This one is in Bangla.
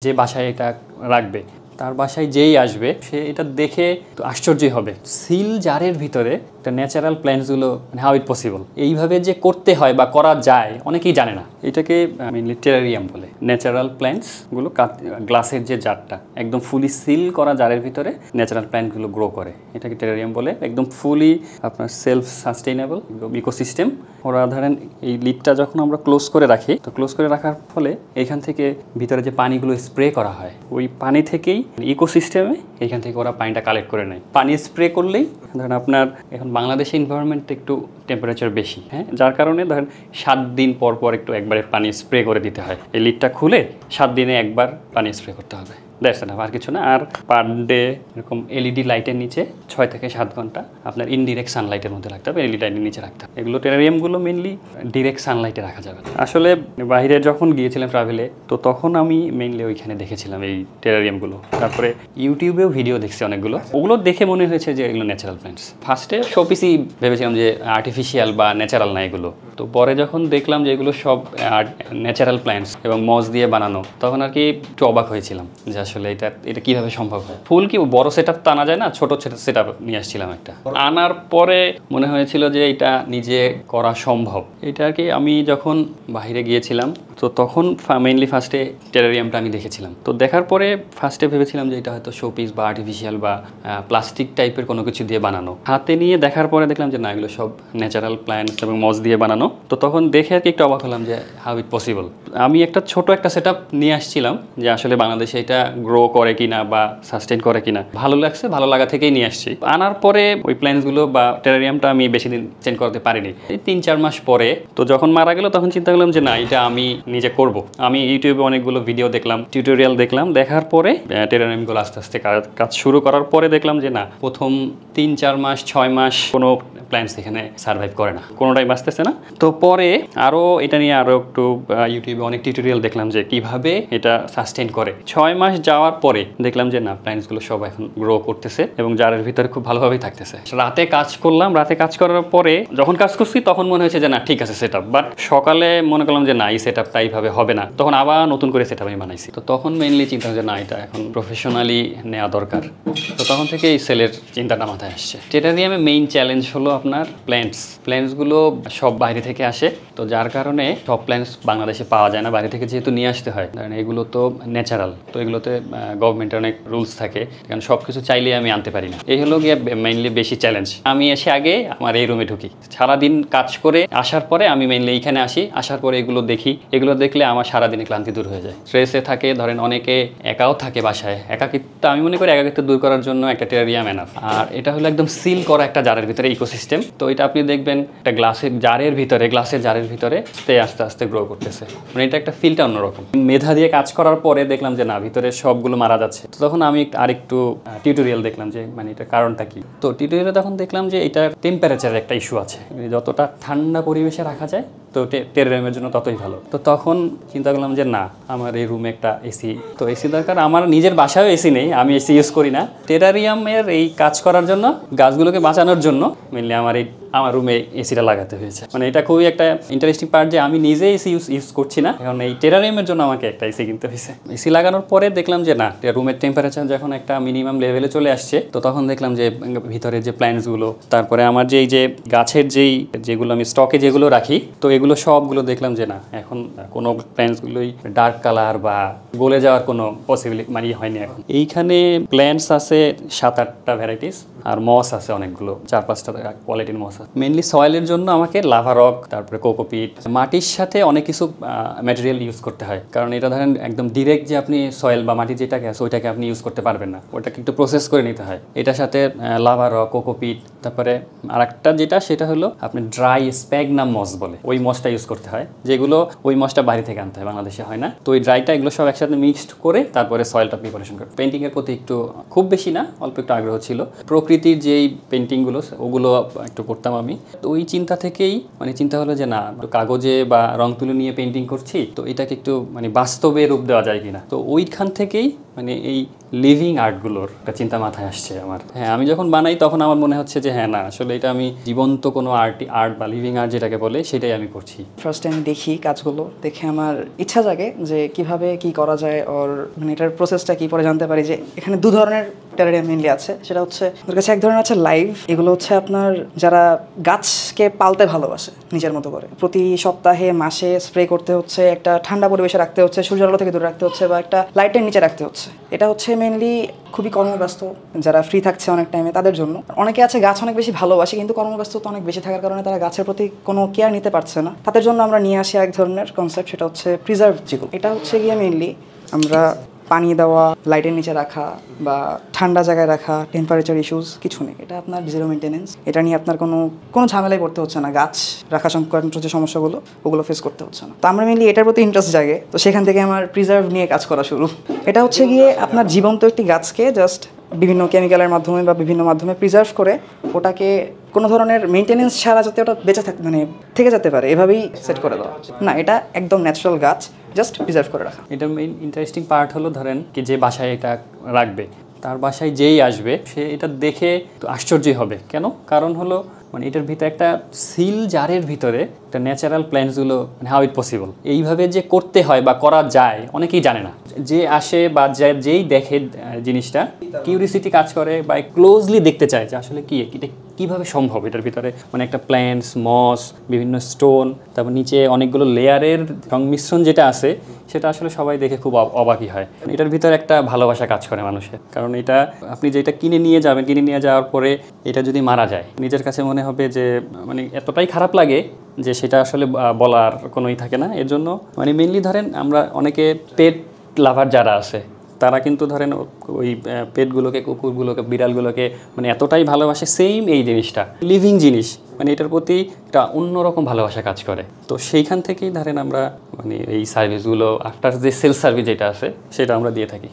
যে বাসায় এটা রাখবে তার বাসায় যেই আসবে সে এটা দেখে তো আশ্চর্যই হবে। সিল জারের ভিতরে একটা ন্যাচারাল প্ল্যান্টসগুলো মানে হাউ ইট পসিবল, এইভাবে যে করতে হয় বা করা যায় অনেকেই জানে না। এটাকে মেইনলি টেরারিয়াম বলে। ন্যাচারাল প্ল্যান্টসগুলো গ্লাসের যে জারটা একদম ফুলি সিল করা জারের ভিতরে ন্যাচারাল প্ল্যান্টগুলো গ্রো করে, এটাকে টেরারিয়াম বলে। একদম ফুলি আপনার সেলফ সাস্টেইনেবল ইকোসিস্টেম। ওরা ধরেন এই লিডটা যখন আমরা ক্লোজ করে রাখি, তো ক্লোজ করে রাখার ফলে এইখান থেকে ভিতরে যে পানিগুলো স্প্রে করা হয় ওই পানি থেকেই ইকোসিস্টেমে এইখান থেকে ওরা পানিটা কালেক্ট করে নেয়। পানি স্প্রে করলেই ধরেন আপনার এখন বাংলাদেশে এনভায়রনমেন্ট একটু টেম্পারেচার বেশি, হ্যাঁ, যার কারণে ধরেন 7 দিন পর পর একটু একবারে পানি স্প্রে করে দিতে হয়। এই লিডটা খুলে 7 দিনে একবার পানি স্প্রে করতে হবে, দ্যাটস না আর কিছু না। আর পার ডে এরকম এলইডি লাইটের নিচে 6 থেকে 7 ঘন্টা আপনার ইনডিরেক্ট সানলাইটের মধ্যে রাখতে হবে, এলইডি লাইটের নিচে রাখতে হবে। এগুলো টেরারিয়ামগুলো মেনলি ডিরেক্ট সানলাইটে রাখা যাবে। আসলে বাইরে যখন গিয়েছিলাম ট্রাভেলে, তো তখন আমি মেনলি ওইখানে দেখেছিলাম এই টেরারিয়ামগুলো। তারপরে ইউটিউবেও ভিডিও দেখছি অনেকগুলো, ওগুলো দেখে মনে হয়েছে যে এগুলো ন্যাচারাল প্ল্যান্টস। ফার্স্টে শোপিসই ভেবেছিলাম যে আর্টিফিশিয়াল বা ন্যাচারাল না এগুলো, তো পরে যখন দেখলাম যে এগুলো সব ন্যাচারাল প্ল্যান্টস এবং মস দিয়ে বানানো, তখন আর কি একটু অবাক হয়েছিলাম যে আসলে এটা কিভাবে সম্ভব হয়। ফুল কি বড় সেট আপ তো আনা যায় না, ছোট সেট আপ নিয়ে আসছিলাম একটা। আনার পরে মনে হয়েছিল যে এটা নিজে করা সম্ভব। এটা আর কি আমি যখন বাইরে গিয়েছিলাম তো তখন মেইনলি ফার্স্টে টেরারিয়ামটা আমি দেখেছিলাম। তো দেখার পরে ফার্স্টে ভেবেছিলাম যে এটা হয়তো শোপিস বা আর্টিফিশিয়াল বা প্লাস্টিক টাইপের কোনো কিছু দিয়ে বানানো। হাতে নিয়ে দেখার পরে দেখলাম যে না, এগুলো সব ন্যাচারাল প্ল্যান্টস এবং মস দিয়ে বানানো। তো তখন দেখে আর কি একটু অবাক হলাম যে হাউ ইট পসিবল। আমি ছোট একটা সেট আপ নিয়ে আসছিলাম যে আসলে বাংলাদেশে এটা গ্রো করে কিনা বা সাস্টেইন করে কিনা। ভালো লাগছে, ভালো লাগা থেকেই নিয়ে আসছি। আনার পরে ওই প্ল্যান্টসগুলো বা টেরারিয়ামটা আমি বেশি দিন চেঞ্জ করতে পারিনি। এই 3-4 মাস পরে তো যখন মারা গেল তখন চিন্তা করলাম যে না, এটা আমি নিজে করব। আমি ইউটিউবে অনেকগুলো ভিডিও দেখলাম, টিউটোরিয়াল দেখলাম। দেখার পরে টেরারিয়ামগুলো আস্তে আস্তে কাজ শুরু করার পরে দেখলাম যে না, প্রথম 3-4 মাস 6 মাস কোনো প্ল্যান্টস এখানে সার্ভাইভ করে না, কোনোটাই বাঁচতেছে না। তো পরে এটা নিয়ে আরও একটু ইউটিউবে অনেক টিউটোরিয়াল দেখলাম যে কিভাবে এটা সাস্টেইন করে। 6 মাস যাওয়ার পরে দেখলাম যে না, প্ল্যান্টসগুলো সব এখন গ্রো করতেছে এবং জারের ভিতরে খুব ভালোভাবেই থাকতেছে। রাতে কাজ করলাম, রাতে কাজ করার পরে যখন কাজ করছি তখন মনে হয়েছে যে না ঠিক আছে সেট আপ, বাট সকালে মনে করলাম যে না, এই সেট আপটা এইভাবে হবে না। তখন আবার নতুন করে সেট আপ আমি বানাইছি। তো তখন মেইনলি চিন্তা যে না, এটা এখন প্রফেশনালি নেওয়া দরকার। তো তখন থেকে এই সেলের চিন্তাটা মাথায় আসছে। টেরারিয়ামে মেইন চ্যালেঞ্জ হলো আপনার প্ল্যান্টসগুলো সব বাইরে থেকে আসে, তো যার কারণে সব প্ল্যান্টস বাংলাদেশে পাওয়া যায় না, বাইরে থেকে যেহেতু নিয়ে আসতে হয়। কারণ এগুলো তো ন্যাচারাল, তো এগুলোতে গভর্নমেন্টের অনেক রুলস থাকে, কারণ সব কিছু চাইলেই আমি আনতে পারি না। এই হলো গিয়ে মেইনলি বেশি চ্যালেঞ্জ। আমি এসে আগে আমার এই রুমে ঢুকি, সারাদিন কাজ করে আসার পরে আমি মেইনলি এইখানে আসি, আসার পরে এগুলো দেখি। এগুলো দেখলে আমার সারাদিনে ক্লান্তি দূর হয়ে যায়। স্ট্রেসে থাকে, ধরেন অনেকে একাও থাকে বাসায়, একাকিত্ব আমি মনে করি একাকিত্ব দূর করার জন্য একটা টেরারিয়াম এনাফ। আর এটা হলো একদম সিল করা একটা জারের ভিতরে ইকোসিস্টেম। তো এটা আপনি দেখবেন একটা গ্লাসের জারের ভিতরে আস্তে আস্তে গ্রো করতেছে, মানে এটা একটা ফিলটা অন্যরকম। মেধা দিয়ে কাজ করার পরে দেখলাম যে না, ভিতরে সবগুলো মারা যাচ্ছে। তো তখন আমি আরেকটু টিউটোরিয়াল দেখলাম যে মানে এটা কারণটা কি। তো টিউটোরিয়ালে তখন দেখলাম যে এটার টেম্পারেচারের একটা ইস্যু আছে, যতটা ঠান্ডা পরিবেশে রাখা যায় তো টেরারিয়ামের জন্য ততই ভালো। তো তখন চিন্তা করলাম যে না, আমার এই রুমে একটা এসি, তো এসি দরকার। আমার নিজের বাসায়ও এসি নেই, আমি এসি ইউজ করি না। টেরারিয়ামের এই কাজ করার জন্য, গাছগুলোকে বাঁচানোর জন্য মেনলি আমার রুমে এসিটা লাগাতে হয়েছে। মানে এটা খুবই একটা ইন্টারেস্টিং পার্ট যে আমি নিজে এসি ইউজ করছি না, এখন এই টেরারিয়ামের জন্য আমাকে একটা এসি কিনতে হয়েছে। এসি লাগানোর পরে দেখলাম যে না, রুমের টেম্পারেচার যখন একটা মিনিমাম লেভেলে চলে আসছে, তো তখন দেখলাম যে ভিতরে যে প্ল্যান্টসগুলো, তারপরে আমার যে গাছের যেগুলো আমি স্টকে যেগুলো রাখি, তো এগুলো সবগুলো দেখলাম যে না, এখন কোনো প্ল্যান্টসগুলোই ডার্ক কালার বা গলে যাওয়ার কোনো পসিবিলিটি মানে হয়নি। এখন এইখানে প্ল্যান্টস আছে 7-8টা ভ্যারাইটিস, আর মস আছে অনেকগুলো, 4-5টা কোয়ালিটির মস আছে। মেনলি সয়েলের জন্য আমাকে লাভা রক, তারপরে কোকোপিট, মাটির সাথে অনেক কিছু ম্যাটেরিয়াল ইউজ করতে হয়। কারণ এটা ধরেন একদম ডিরেক্ট যে আপনি সয়েল বা মাটি যেটাকে আছে ওইটাকে আপনি ইউজ করতে পারবেন না, ওটাকে একটু প্রসেস করে নিতে হয়। এটার সাথে লাভা রক, কোকোপিট, তারপরে আরেকটা সেটা হলো আপনি ড্রাই স্প্যাগনাম মস বলে, ওই মসটা ইউজ করতে হয়, যেগুলো ওই মসটা বাইরে থেকে আনতে হয়, বাংলাদেশে হয় না। তো ওই ড্রাইটা এগুলো সব একসাথে মিক্সড করে তারপরে সয়েলটা প্রিপারেশন করে। পেন্টিংয়ের প্রতি একটু খুব বেশি না, অল্প একটু আগ্রহ ছিল। প্রকৃতির যেই পেন্টিংগুলো ওগুলো একটু করতাম আমি। তো ওই চিন্তা থেকেই মানে চিন্তা হলো যে না, কাগজে বা রং তুলি নিয়ে পেন্টিং করছি, তো এটাকে একটু মানে বাস্তবে রূপ দেওয়া যায় কিনা। তো ওইখান থেকেই মানে এই লিভিং আর্টগুলোর একটা চিন্তা মাথায় আসছে আমার। হ্যাঁ, আমি যখন বানাই তখন আমার মনে হচ্ছে যে হ্যাঁ না, আসলে এটা আমি জীবন্ত কোনো আর্ট বা লিভিং আর্ট যেটাকে বলে সেটাই আমি করছি। ফার্স্ট টাইম দেখি কাজগুলো, দেখে আমার ইচ্ছা জাগে যে কিভাবে কি করা যায়, ওর মানে এটার প্রসেসটা কি, পরে জানতে পারি যে এখানে দু ধরনের টেরারিয়াম মেনলি আছে। সেটা হচ্ছে ওর কাছে এক ধরনের আছে লাইভ, এগুলো হচ্ছে আপনার যারা গাছকে পালতে ভালোবাসে নিজের মতো করে, প্রতি সপ্তাহে মাসে স্প্রে করতে হচ্ছে, একটা ঠান্ডা পরিবেশে রাখতে হচ্ছে, সূর্যের আলো থেকে দূরে রাখতে হচ্ছে, বা একটা লাইটের নিচে রাখতে হচ্ছে। এটা হচ্ছে মেনলি খুবই কর্মব্যস্ত যারা ফ্রি থাকছে অনেক টাইমে তাদের জন্য। অনেকে আছে গাছ অনেক বেশি ভালোবাসে কিন্তু কর্মব্যস্ততা অনেক বেশি থাকার কারণে তারা গাছের প্রতি কোনো কেয়ার নিতে পারছে না। তাদের জন্য আমরা নিয়ে আসি এক ধরনের কনসেপ্ট, সেটা হচ্ছে প্রিজার্ভ যেগুলো। এটা হচ্ছে গিয়ে মেনলি আমরা পানি দেওয়া, লাইটের নিচে রাখা বা ঠান্ডা জায়গায় রাখা, টেম্পারেচার ইস্যুস কিছু নেই। এটা আপনার জিরো মেনটেনেন্স, এটা নিয়ে আপনার কোনো ঝামেলাই পড়তে হচ্ছে না। গাছ রাখা সংক্রান্ত যে সমস্যাগুলো ওগুলো ফেস করতে হচ্ছে না। তো আমরা মেনলি এটার প্রতি ইন্টারেস্ট জাগে, তো সেখান থেকে আমার প্রিজার্ভ নিয়ে কাজ করা শুরু। এটা হচ্ছে গিয়ে আপনার জীবন্ত একটি গাছকে জাস্ট বিভিন্ন কেমিক্যালের মাধ্যমে বা বিভিন্ন মাধ্যমে প্রিজার্ভ করে ওটাকে কোনো ধরনের মেনটেনেন্স ছাড়া যাতে ওটা বেঁচে মানে থেকে যেতে পারে এভাবেই সেট করে দেওয়া। না, এটা একদম ন্যাচারাল গাছ, জাস্ট প্রিজার্ভ করে রাখা। এটা মেইন ইন্টারেস্টিং পার্ট হলো ধরেন কি যে বাসায় এটা রাখবে, তার বাসায় যেই আসবে সে এটা দেখে তো আশ্চর্যই হবে। কেন? কারণ হলো মানে এটার ভিতরে একটা সিল জারের ভিতরে একটা ন্যাচারাল প্ল্যান্টসগুলো মানে হাউ ইট পসিবল এইভাবে যে করতে হয় বা করা যায় অনেকেই জানে না। যে আসে বা যেই দেখে জিনিসটা কিউরিসিটি কাজ করে বা ক্লোজলি দেখতে চায় যে আসলে কি এটা কীভাবে সম্ভব। এটার ভিতরে মানে একটা প্ল্যান্টস, মস, বিভিন্ন স্টোন, তারপর নিচে অনেকগুলো লেয়ারের সংমিশ্রণ যেটা আছে সেটা আসলে সবাই দেখে খুব অবাকই হয়। এটার ভিতরে একটা ভালোবাসা কাজ করে মানুষের, কারণ এটা আপনি যেটা কিনে নিয়ে যাবেন, কিনে নিয়ে যাওয়ার পরে এটা যদি মারা যায় নিজের কাছে মনে হবে যে মানে এতটাই খারাপ লাগে যে সেটা আসলে বলার কোনোই থাকে না। এর জন্য মানে মেনলি ধরেন আমরা অনেকে পেট লাভার যারা আছে তারা কিন্তু ধরেন ওই পেটগুলোকে, কুকুরগুলোকে, বিড়ালগুলোকে মানে এতটাই ভালোবাসে, সেম এই জিনিসটা লিভিং জিনিস মানে এটার প্রতি একটা অন্যরকম ভালোবাসা কাজ করে। তো সেইখান থেকেই ধরেন আমরা মানে এই সার্ভিসগুলো আফটার যে সেলস সার্ভিস যেটা আছে সেটা আমরা দিয়ে থাকি।